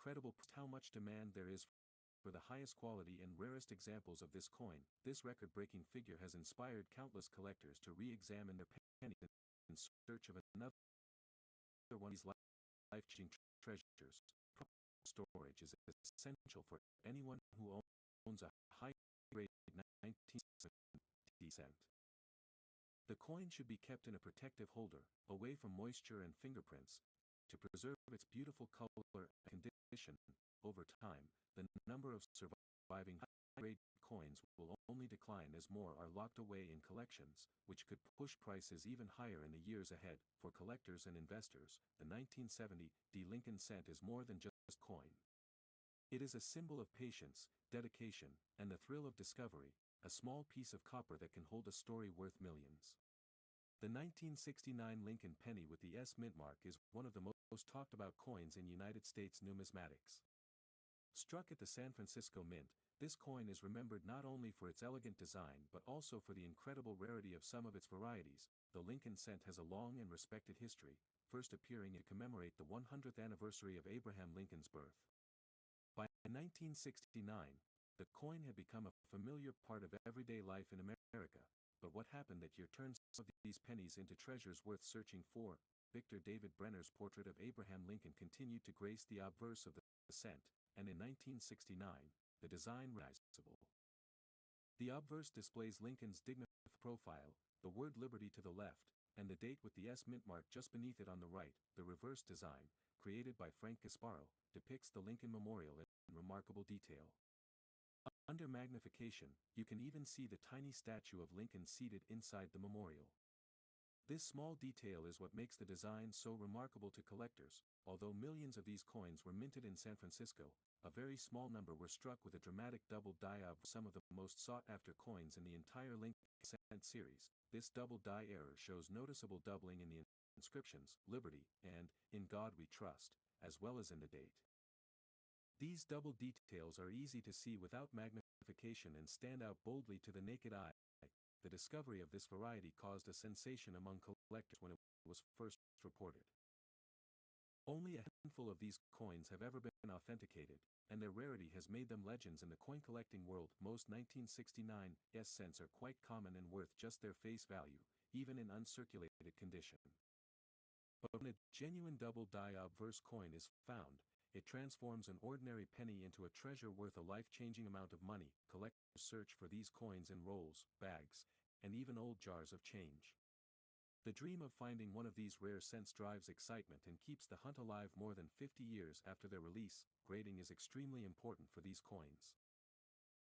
incredible how much demand there is for the highest quality and rarest examples of this coin. This record-breaking figure has inspired countless collectors to re-examine their pennies in search of another one of these life-changing treasures. Storage is essential for anyone who owns a high-grade 1970 cent. The coin should be kept in a protective holder, away from moisture and fingerprints, to preserve its beautiful color and condition. Over time, the number of surviving high-grade coins will only decline as more are locked away in collections, which could push prices even higher in the years ahead. For collectors and investors, the 1970 Lincoln cent is more than just a coin. It is a symbol of patience, dedication, and the thrill of discovery, a small piece of copper that can hold a story worth millions. The 1969 Lincoln penny with the S mint mark is one of the most talked about coins in United States numismatics. Struck at the San Francisco Mint, this coin is remembered not only for its elegant design but also for the incredible rarity of some of its varieties. The Lincoln cent has a long and respected history, first appearing to commemorate the 100th anniversary of Abraham Lincoln's birth. By 1969, the coin had become a familiar part of everyday life in America, but what happened that year turned some of these pennies into treasures worth searching for. Victor David Brenner's portrait of Abraham Lincoln continued to grace the obverse of the cent, and in 1969, the design was recognizable. The obverse displays Lincoln's dignified profile, the word liberty to the left, and the date with the S mint mark just beneath it on the right. The reverse design, created by Frank Gasparo, depicts the Lincoln Memorial in remarkable detail. Under magnification, you can even see the tiny statue of Lincoln seated inside the memorial. This small detail is what makes the design so remarkable to collectors. Although millions of these coins were minted in San Francisco, a very small number were struck with a dramatic double die of some of the most sought-after coins in the entire Lincoln cent series. This double die error shows noticeable doubling in the inscriptions, Liberty, and, In God We Trust, as well as in the date. These double details are easy to see without magnification and stand out boldly to the naked eye. The discovery of this variety caused a sensation among collectors when it was first reported. Only a handful of these coins have ever been authenticated, and their rarity has made them legends in the coin collecting world. Most 1969 cents are quite common and worth just their face value, even in uncirculated condition. But when a genuine double die obverse coin is found, it transforms an ordinary penny into a treasure worth a life-changing amount of money. Collectors search for these coins in rolls, bags, and even old jars of change. The dream of finding one of these rare cents drives excitement and keeps the hunt alive more than 50 years after their release. Grading is extremely important for these coins.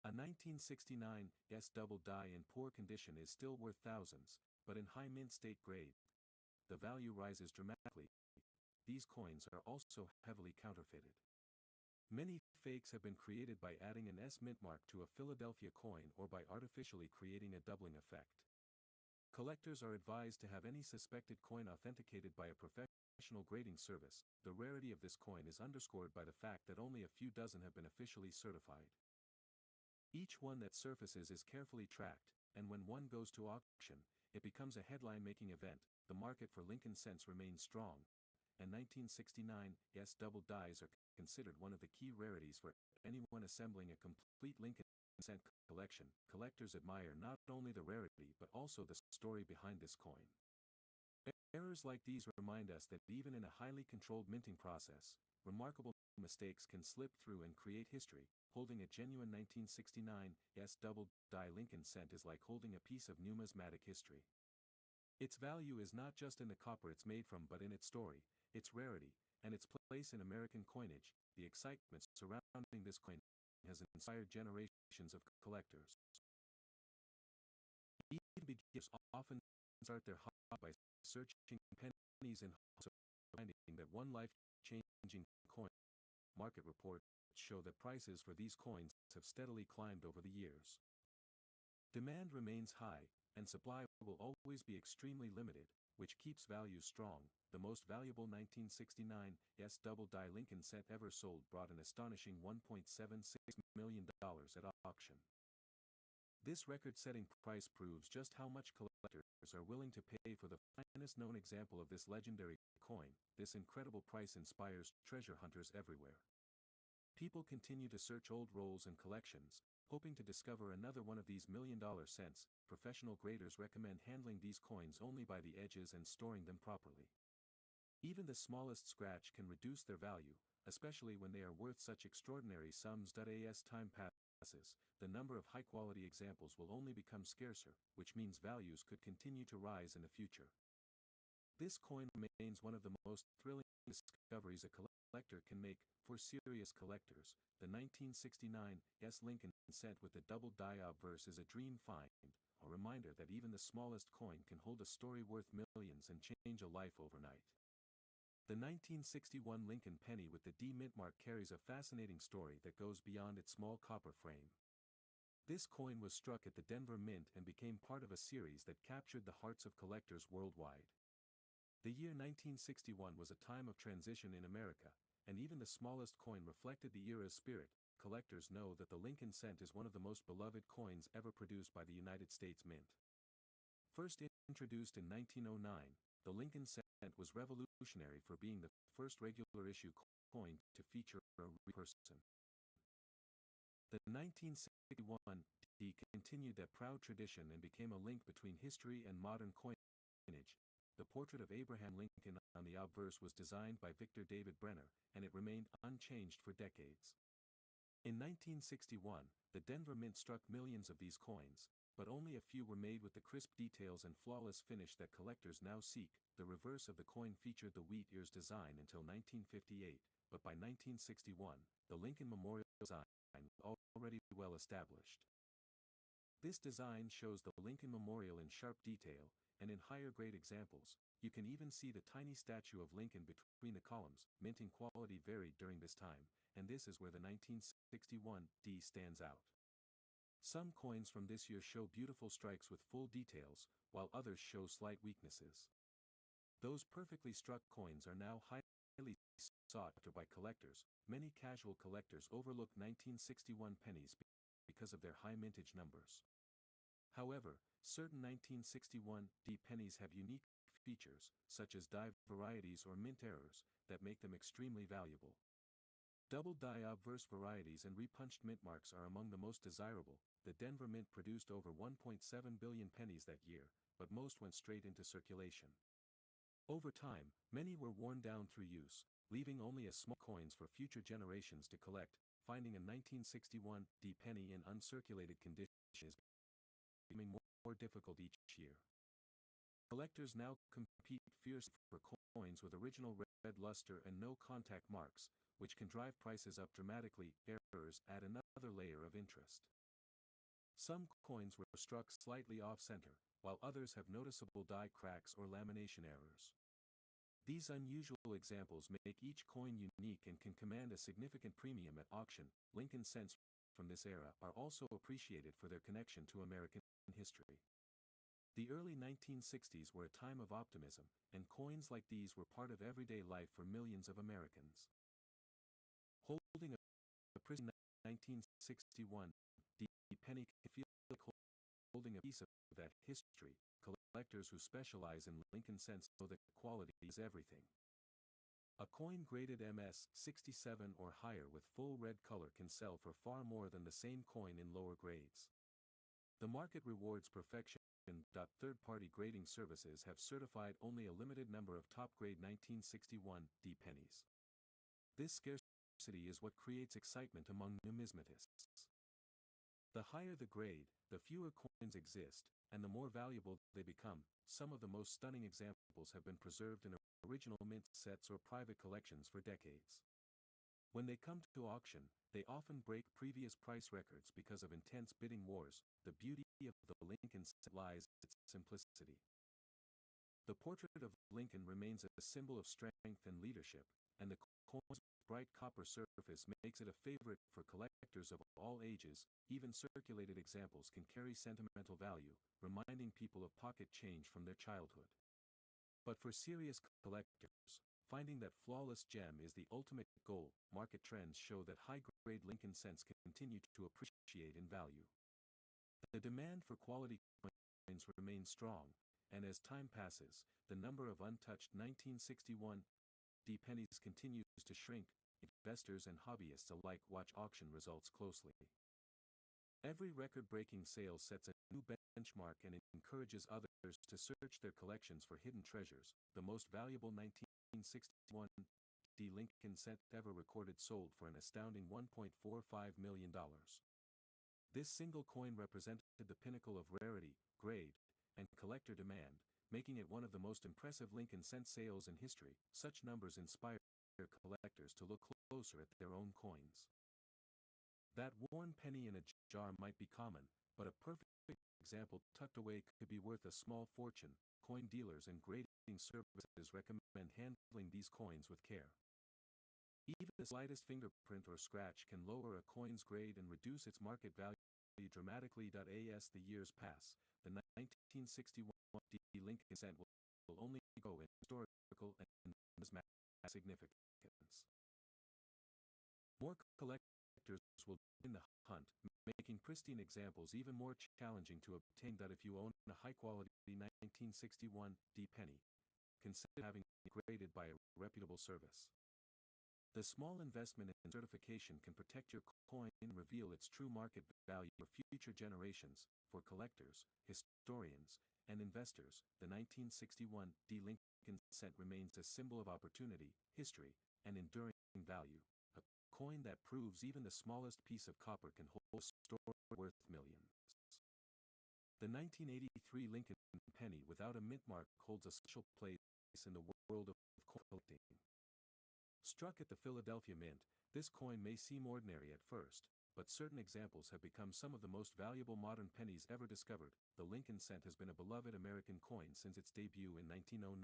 A 1969 double die in poor condition is still worth thousands, but in high mint state grade, the value rises dramatically. These coins are also heavily counterfeited. Many fakes have been created by adding an S mint mark to a Philadelphia coin or by artificially creating a doubling effect. Collectors are advised to have any suspected coin authenticated by a professional grading service. The rarity of this coin is underscored by the fact that only a few dozen have been officially certified. Each one that surfaces is carefully tracked, and when one goes to auction, it becomes a headline-making event. The market for Lincoln cents remains strong, and 1969 double dies are considered one of the key rarities for anyone assembling a complete Lincoln cent collection. Collectors admire not only the rarity but also the story behind this coin. Errors like these remind us that even in a highly controlled minting process, remarkable mistakes can slip through and create history. Holding a genuine 1969 double die Lincoln cent is like holding a piece of numismatic history. Its value is not just in the copper it's made from but in its story, its rarity, and its place in American coinage. The excitement surrounding this coin has inspired generations of collectors. Even beginners often start their hobby by searching pennies in hopes of finding that one life-changing coin. Market reports show that prices for these coins have steadily climbed over the years. Demand remains high, and supply will always be extremely limited, which keeps values strong. The most valuable 1969 double die Lincoln cent ever sold brought an astonishing $1.76 million at auction. This record-setting price proves just how much collectors are willing to pay for the finest known example of this legendary coin. This incredible price inspires treasure hunters everywhere. People continue to search old rolls and collections, hoping to discover another one of these million-dollar cents. Professional graders recommend handling these coins only by the edges and storing them properly. Even the smallest scratch can reduce their value, especially when they are worth such extraordinary sums. As time passes, the number of high-quality examples will only become scarcer, which means values could continue to rise in the future. This coin remains one of the most thrilling discoveries a collector can make. For serious collectors, the 1969 Lincoln cent with the double die obverse is a dream find, a reminder that even the smallest coin can hold a story worth millions and change a life overnight. The 1961 Lincoln penny with the D mint mark carries a fascinating story that goes beyond its small copper frame. This coin was struck at the Denver Mint and became part of a series that captured the hearts of collectors worldwide. The year 1961 was a time of transition in America, and even the smallest coin reflected the era's spirit. Collectors know that the Lincoln cent is one of the most beloved coins ever produced by the United States Mint. First introduced in 1909, the Lincoln cent was revolutionary for being the first regular issue coin to feature a real person. The 1961 D continued that proud tradition and became a link between history and modern coinage. The portrait of Abraham Lincoln on the obverse was designed by Victor David Brenner, and it remained unchanged for decades. In 1961, the Denver Mint struck millions of these coins, but only a few were made with the crisp details and flawless finish that collectors now seek. The reverse of the coin featured the wheat ears design until 1958, but by 1961, the Lincoln Memorial design was already well established. This design shows the Lincoln Memorial in sharp detail, and in higher-grade examples, you can even see the tiny statue of Lincoln between the columns. Minting quality varied during this time, and this is where the 1961 D stands out. Some coins from this year show beautiful strikes with full details, while others show slight weaknesses. Those perfectly struck coins are now highly sought after by collectors. Many casual collectors overlook 1961 pennies because of their high mintage numbers. However, certain 1961 D pennies have unique features, such as die varieties or mint errors, that make them extremely valuable. Double die obverse varieties and repunched mint marks are among the most desirable. The Denver Mint produced over 1.7 billion pennies that year, but most went straight into circulation. Over time, many were worn down through use, leaving only a small coins for future generations to collect. Finding a 1961 D penny in uncirculated condition is becoming more difficult each year. Collectors now compete fiercely for coins with original red luster and no contact marks, which can drive prices up dramatically. Errors add another layer of interest. Some coins were struck slightly off-center, while others have noticeable die cracks or lamination errors. These unusual examples make each coin unique and can command a significant premium at auction. Lincoln cents from this era are also appreciated for their connection to American history. The early 1960s were a time of optimism, and coins like these were part of everyday life for millions of Americans. Holding a pristine 1961 D penny can feel like holding a piece of that history. Collectors who specialize in Lincoln cents know that quality is everything. A coin graded MS 67 or higher with full red color can sell for far more than the same coin in lower grades. The market rewards perfection. Third-party grading services have certified only a limited number of top-grade 1961 D pennies. This scarcity is what creates excitement among numismatists. The higher the grade, the fewer coins exist, and the more valuable they become. Some of the most stunning examples have been preserved in original mint sets or private collections for decades. When they come to auction, they often break previous price records because of intense bidding wars. The beauty of the Lincoln set lies in its simplicity. The portrait of Lincoln remains a symbol of strength and leadership, and the coin's bright copper surface makes it a favorite for collectors of all ages. Even circulated examples can carry sentimental value, reminding people of pocket change from their childhood. But for serious collectors, finding that flawless gem is the ultimate goal. Market trends show that high-grade Lincoln cents continue to appreciate in value. The demand for quality coins remains strong, and as time passes, the number of untouched 1961 D pennies continues to shrink. investors and hobbyists alike watch auction results closely. Every record-breaking sale sets a new benchmark and encourages others to search their collections for hidden treasures. The most valuable 1961 D Lincoln cent ever recorded sold for an astounding $1.45 million. This single coin represented the pinnacle of rarity, grade, and collector demand, making it one of the most impressive Lincoln cent sales in history. Such numbers inspire collectors to look closer at their own coins. That worn penny in a jar might be common, but a perfect example tucked away could be worth a small fortune. Coin dealers and grading services recommend handling these coins with care. Even the slightest fingerprint or scratch can lower a coin's grade and reduce its market value dramatically. As the years pass, the 1961 D Lincoln cent will only grow in historical and numismatic significance. More collectors will join the hunt, making pristine examples even more challenging to obtain. If you own a high-quality 1961 D penny, consider having it graded by a reputable service. The small investment in certification can protect your coin and reveal its true market value for future generations. For collectors, historians, and investors, the 1961 D Lincoln cent remains a symbol of opportunity, history, and enduring value. A coin that proves even the smallest piece of copper can hold a story worth millions. The 1983 Lincoln penny without a mint mark holds a special place in the world of coin collecting. Struck at the Philadelphia Mint, this coin may seem ordinary at first, but certain examples have become some of the most valuable modern pennies ever discovered. The Lincoln cent has been a beloved American coin since its debut in 1909.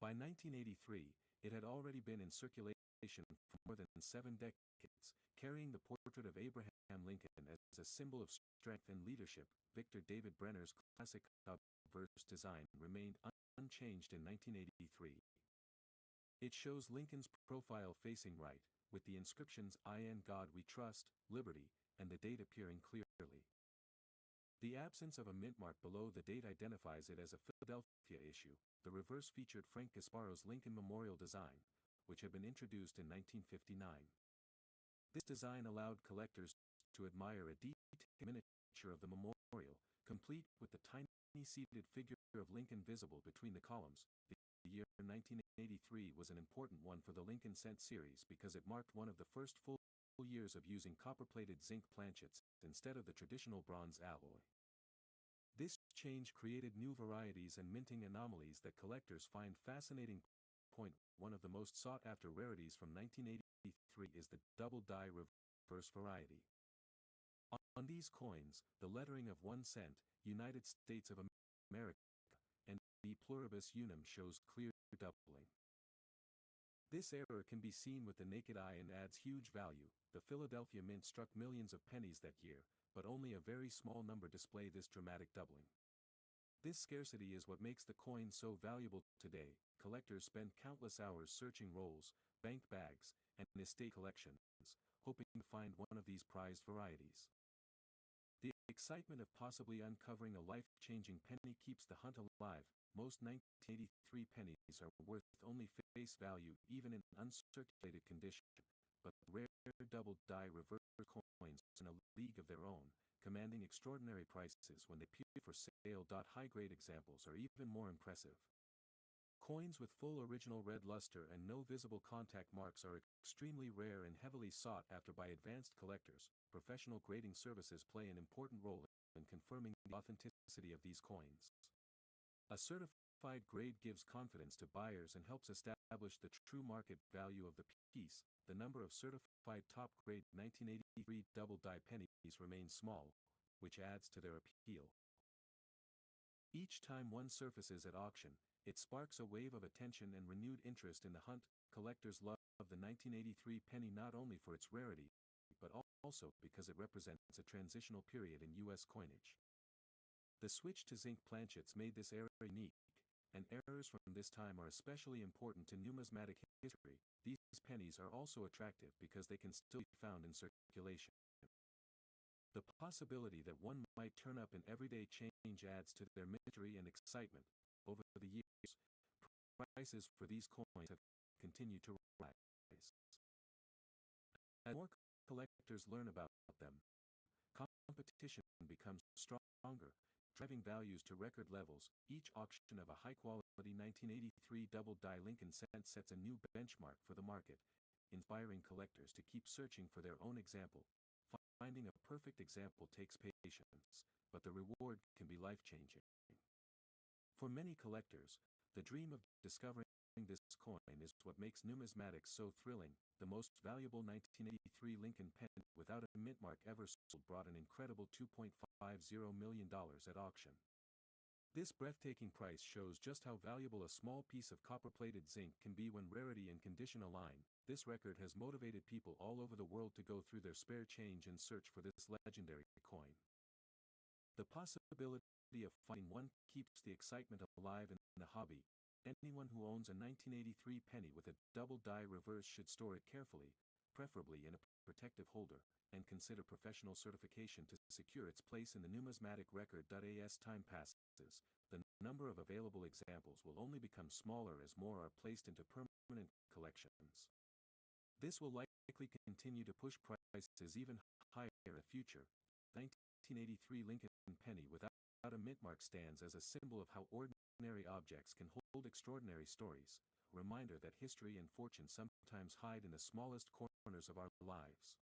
By 1983, it had already been in circulation for more than 7 decades, carrying the portrait of Abraham Lincoln as a symbol of strength and leadership. Victor David Brenner's classic obverse design remained unchanged in 1983. It shows Lincoln's profile facing right, with the inscriptions "I and God We Trust," "Liberty," and the date appearing clearly. The absence of a mint mark below the date identifies it as a Philadelphia issue. The reverse featured Frank Gasparo's Lincoln Memorial design, which had been introduced in 1959. This design allowed collectors to admire a detailed miniature of the memorial, complete with the tiny seated figure of Lincoln visible between the columns. The year 1983 was an important one for the Lincoln cent series because it marked one of the first full years of using copper-plated zinc planchets instead of the traditional bronze alloy. This change created new varieties and minting anomalies that collectors find fascinating. One of the most sought-after rarities from 1983 is the double die reverse variety. On these coins, the lettering of 1 cent, United States of America, and de pluribus unum shows clear doubling. This error can be seen with the naked eye and adds huge value. The Philadelphia Mint struck millions of pennies that year, but only a very small number display this dramatic doubling. This scarcity is what makes the coin so valuable today. Collectors spend countless hours searching rolls, bank bags, and estate collections, hoping to find one of these prized varieties. The excitement of possibly uncovering a life-changing penny keeps the hunt alive. Most 1983 pennies are worth only face value even in uncirculated condition, but rare double die reverse coins in a league of their own, commanding extraordinary prices when they appear for sale. High-grade examples are even more impressive. Coins with full original red luster and no visible contact marks are extremely rare and heavily sought after by advanced collectors. Professional grading services play an important role in confirming the authenticity of these coins. A certified grade gives confidence to buyers and helps establish the true market value of the piece. The number of certified top-grade 1983 double-die pennies remains small, which adds to their appeal. Each time one surfaces at auction, it sparks a wave of attention and renewed interest in the hunt. Collectors love the 1983 penny not only for its rarity, but also because it represents a transitional period in U.S. coinage. The switch to zinc planchets made this era unique, and errors from this time are especially important to numismatic history. These pennies are also attractive because they can still be found in circulation. The possibility that one might turn up in everyday change adds to their mystery and excitement. Over the years, prices for these coins have continued to rise. As more collectors learn about them, competition becomes stronger, driving values to record levels. Each auction of a high-quality 1983 double-die Lincoln cent sets a new benchmark for the market, inspiring collectors to keep searching for their own example. Finding a perfect example takes patience, but the reward can be life-changing. For many collectors, the dream of discovering this coin is what makes numismatics so thrilling. The most valuable 1983 Lincoln penny without a mint mark ever sold brought an incredible $2.50 million at auction. This breathtaking price shows just how valuable a small piece of copper-plated zinc can be when rarity and condition align. This record has motivated people all over the world to go through their spare change and search for this legendary coin. The possibility of finding one keeps the excitement alive in the hobby. Anyone who owns a 1983 penny with a double-die reverse should store it carefully, preferably in a protective holder, and consider professional certification to secure its place in the numismatic record. As time passes, the number of available examples will only become smaller as more are placed into permanent collections. This will likely continue to push prices even higher in the future. The 1983 Lincoln penny without a mint mark stands as a symbol of how ordinary objects can hold extraordinary stories, a reminder that history and fortune sometimes hide in the smallest corners of our lives.